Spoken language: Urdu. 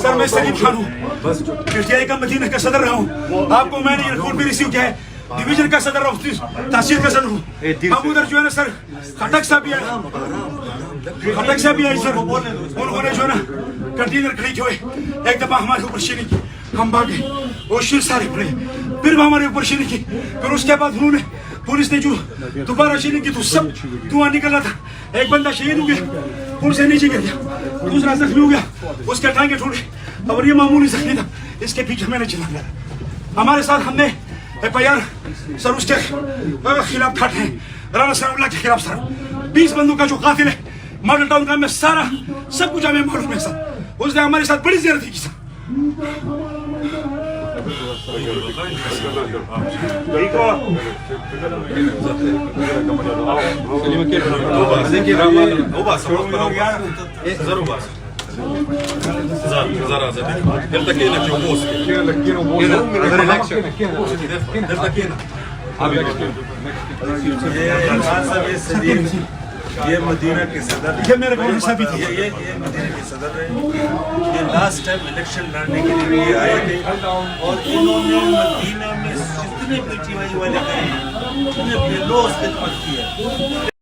سر میں سلیم خان ہوں, PTI کا مدینہ کا صدر رہا ہوں. آپ کو میں نے ایئرپورٹ پہ ریسیو کیا ہے, ڈویژن کا صدر رہا ہوں, تحصیل کا صدر ہوں. ہم ادھر جو ہے نا سر خٹک صاحب بھی آئے, خٹک صاحب بھی آئے سر, انہوں نے جو ہے نا کنٹینر کھڑی ہوئے, ایک دفعہ ہمارے اوپر شیری کی, ہم بھاگے, وہ شیر سارے پڑے, پھر وہ ہمارے اوپر شیری کی, پھر اس کے بعد انہوں نے پولیس نے جو دوبارہ شیری کی تو سب دھواں نکل رہا تھا. ایک بندہ شہید ہو گیا, پل سے نیچے گر گیا, دوسرا زخمی ہو گیا, اس کے ٹانگیں ٹوٹ گئے, اور یہ معمولی زخمی تھا, اس کے پیچھے میں نے چلا گیا. ہمارے ساتھ ہم نے FIR سر اس کے خلاف کھڑے ہیں, رانا ثناء اللہ کے خلاف سر 20 بندوں کا جو قاتل ہے ماڈل ٹاؤن کا, میں سارا سب کچھ ہمیں معلوم ہے سر. اس نے ہمارے ساتھ بڑی زیادتی کی سر. یہ مدینہ کے صدر, یہ میرے گھر سے بھی تھے, یہ مدینہ کے صدر رہے. یہ لاسٹ ٹائم الیکشن لڑنے کے لیے یہ آئے تھے, اور انہوں نے مدینہ میں جتنے PTI والے گئے انہیں بے لوث خدمت کی ہے.